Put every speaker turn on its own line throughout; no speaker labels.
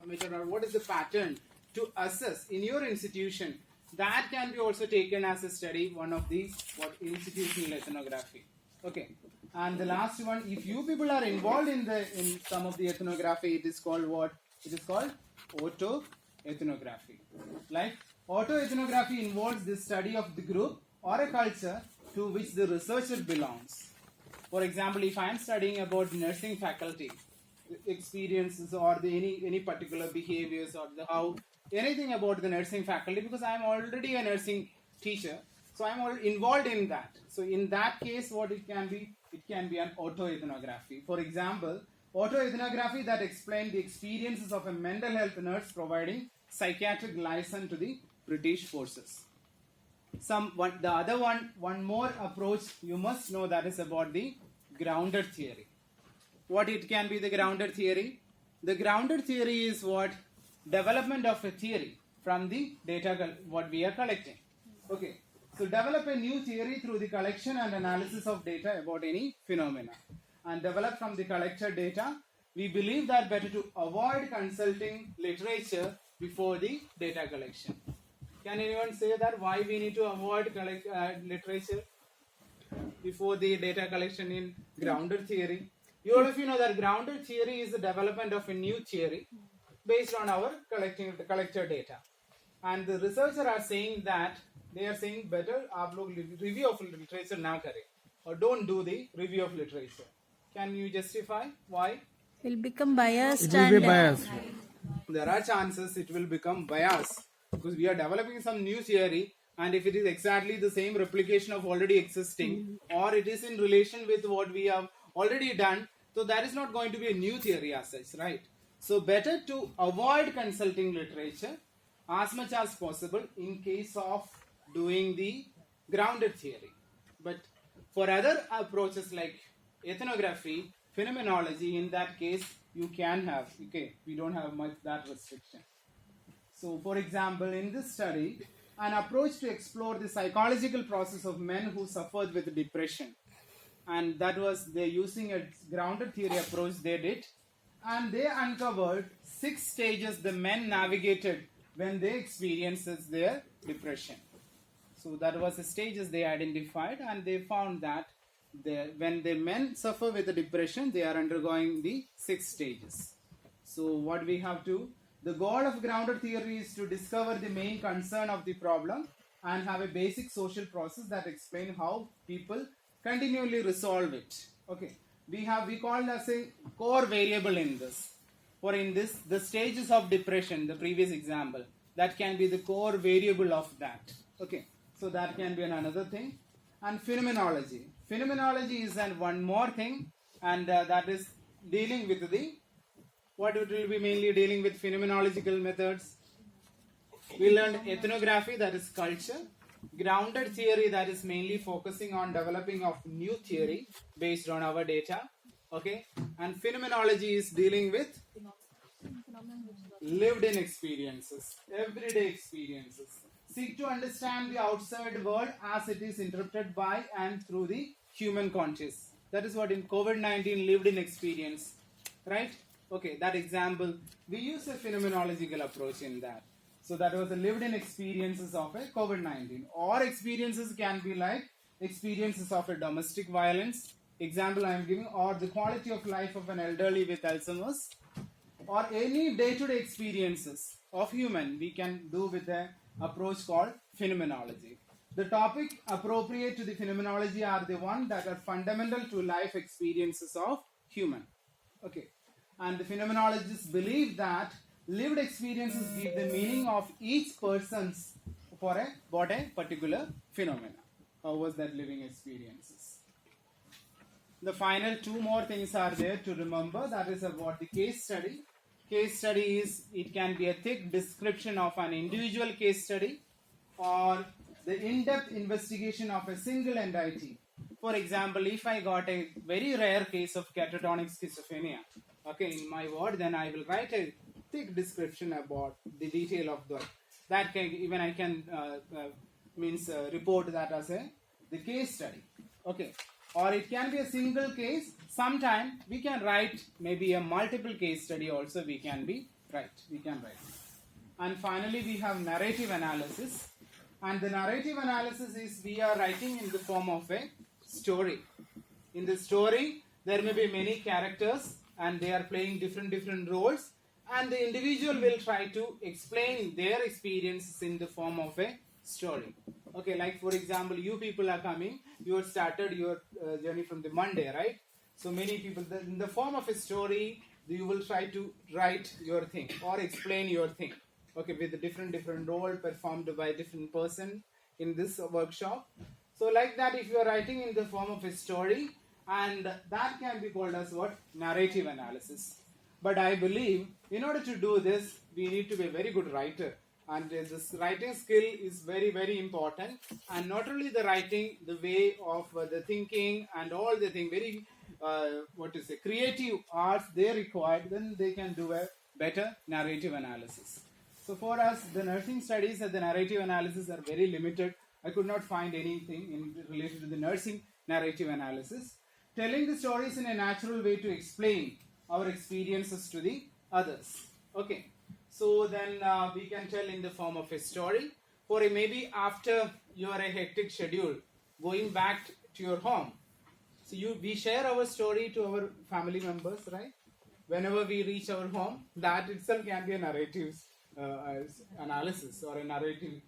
method or what is the pattern to assess in your institution, that can be also taken as a study, one of these, what, institutional ethnography. Okay. And the last one, if you people are involved in some of the ethnography, it is called what? It is called auto-ethnography. Like, auto-ethnography involves the study of the group or a culture to which the researcher belongs. For example, if I am studying about nursing faculty, experiences or any particular behaviors or how anything about the nursing faculty, because I am already a nursing teacher, so I am already involved in that. So in that case, what it can be an auto-ethnography. For example, auto-ethnography that explains the experiences of a mental health nurse providing psychiatric license to the British forces. The other one more approach you must know, that is about the grounded theory. What it can be, the grounded theory? The grounded theory is what? Development of a theory from the data what we are collecting. Okay. So develop a new theory through the collection and analysis of data about any phenomena. And develop from the collected data, we believe that better to avoid consulting literature before the data collection. Can anyone say that why we need to avoid literature before the data collection in grounded theory? All of you know that grounded theory is the development of a new theory based on our collected data. And the researchers are saying that they are saying better आप लोग review of literature ना करें or don't do the review of literature. Can you justify why?
Will become biased.
It will be biased.
There are chances it will become biased because we are developing some new theory, and if it is exactly the same replication of already existing or it is in relation with what we have already done, so that is not going to be a new theory as such, right? So better to avoid consulting literature as much as possible in case of doing the grounded theory. But for other approaches like ethnography, phenomenology, in that case you can have, okay, we don't have much that restriction. So for example, in this study, an approach to explore the psychological process of men who suffered with depression, and that was they're using a grounded theory approach they did, and they uncovered 6 stages the men navigated when they experienced their depression. So that was the stages they identified, and they found that when the men suffer with the depression, they are undergoing the 6 stages. So what we have to, the goal of grounded theory is to discover the main concern of the problem and have a basic social process that explain how people continually resolve it. Okay, we call it as a core variable in this. For in this, the stages of depression, the previous example, that can be the core variable of that. Okay, so that can be another thing. And phenomenology. Phenomenology is one more thing, and that is dealing with what it will be mainly dealing with phenomenological methods. We learned ethnography, that is culture. Grounded theory, that is mainly focusing on developing of new theory based on our data. Okay, and phenomenology is dealing with lived in experiences, everyday experiences. Seek to understand the outside world as it is interpreted by and through the human conscious. That is what in COVID-19 lived in experience, right? Okay, that example, we use a phenomenological approach in that. So that was the lived in experiences of a COVID-19. Or experiences can be like experiences of a domestic violence, example I am giving, or the quality of life of an elderly with Alzheimer's, or any day-to-day experiences of human we can do with an approach called phenomenology. The topic appropriate to the phenomenology are the ones that are fundamental to life experiences of human. Okay, and the phenomenologists believe that lived experiences give the meaning of each person's for a particular phenomena. How was that living experiences? The final 2 more things are there to remember. That is about the case study. Case study is, it can be a thick description of an individual case study or the in-depth investigation of a single entity. For example, if I got a very rare case of catatonic schizophrenia, okay, in my ward, then I will write a thick description about the detail of that can even I can report that as the case study. Okay, or it can be a single case. Sometime we can write maybe a multiple case study also we can be Right, we can write. And finally, we have narrative analysis. And the narrative analysis is we are writing in the form of a story. In the story, there may be many characters and they are playing different roles, and the individual will try to explain their experiences in the form of a story. Okay, like for example, you people are coming, you have started your journey from the Monday, right? So many people, in the form of a story, you will try to write your thing or explain your thing. Okay, with a different role performed by a different person in this workshop. So like that, if you are writing in the form of a story, and that can be called as what? Narrative analysis. But I believe in order to do this, we need to be a very good writer. And this writing skill is very important. And not only the writing, the way of the thinking and all the thing, very creative arts they required, then they can do a better narrative analysis. So for us, the nursing studies and the narrative analysis are very limited. I could not find anything related to the nursing narrative analysis. Telling the stories in a natural way to explain our experiences to the others. Okay, so then we can tell in the form of a story, or maybe after you are a hectic schedule, going back to your home. So we share our story to our family members, right? Whenever we reach our home, that itself can be a narrative analysis or a narrative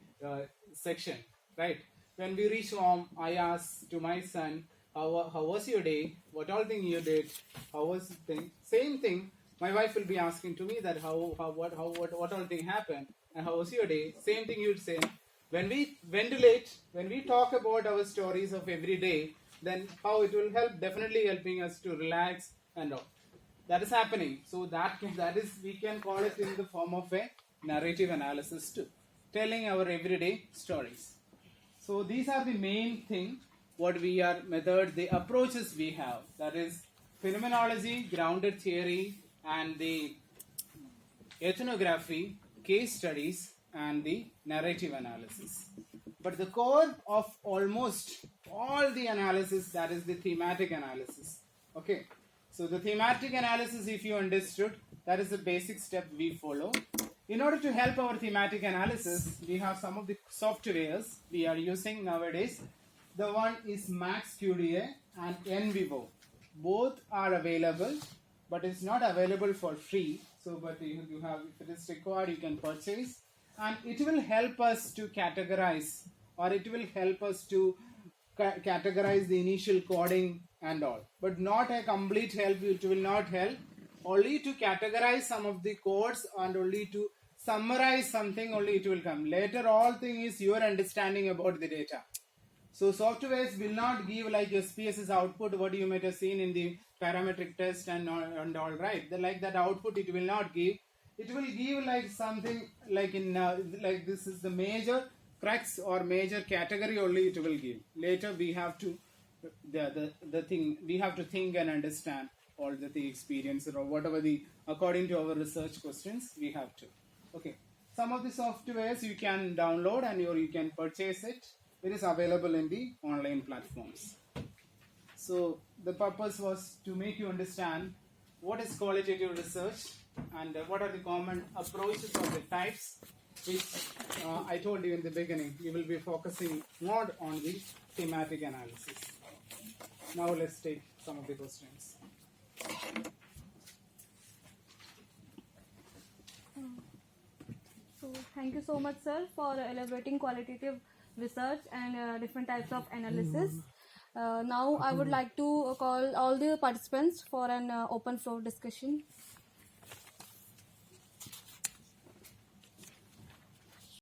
section, right? When we reach home, I ask to my son, how was your day? What all thing you did? How was the thing? Same thing. My wife will be asking to me that what all thing happened and how was your day? Same thing you'd say. When we ventilate, when we talk about our stories of every day, then how it will help, definitely helping us to relax and all. That is happening. So that is we can call it in the form of a narrative analysis too, telling our everyday stories. So these are the main thing. What we are method, the approaches we have, that is phenomenology, grounded theory, and the ethnography, case studies, and the narrative analysis. But the core of almost all the analysis, that is the thematic analysis. Okay, so the thematic analysis, if you understood, that is the basic step we follow. In order to help our thematic analysis, we have some of the softwares we are using nowadays. The one is MaxQDA and NVivo. Both are available, but it's not available for free. So, but you have, if it is required, you can purchase, and it will help us to categorize, or it will help us to categorize the initial coding and all. But not a complete help. It will not help. Only to categorize some of the codes and only to summarize something. Only it will come later. All thing is your understanding about the data. So softwares will not give like SPSS output, what you might have seen in the parametric test and all, right? Like that output it will not give. It will give like something like in like this is the major crux or major category only it will give. Later we have to the thing we have to think and understand all the experience or whatever the according to our research questions we have to. Okay, some of the softwares you can download and you can purchase it. It is available in the online platforms. So the purpose was to make you understand what is qualitative research and what are the common approaches or the types which I told you in the beginning. You will be focusing more on the thematic analysis. Now let's take some of the questions.
So thank you so much, sir, for elaborating qualitative research and different types of analysis. Now I would like to call all the participants for an open floor discussion.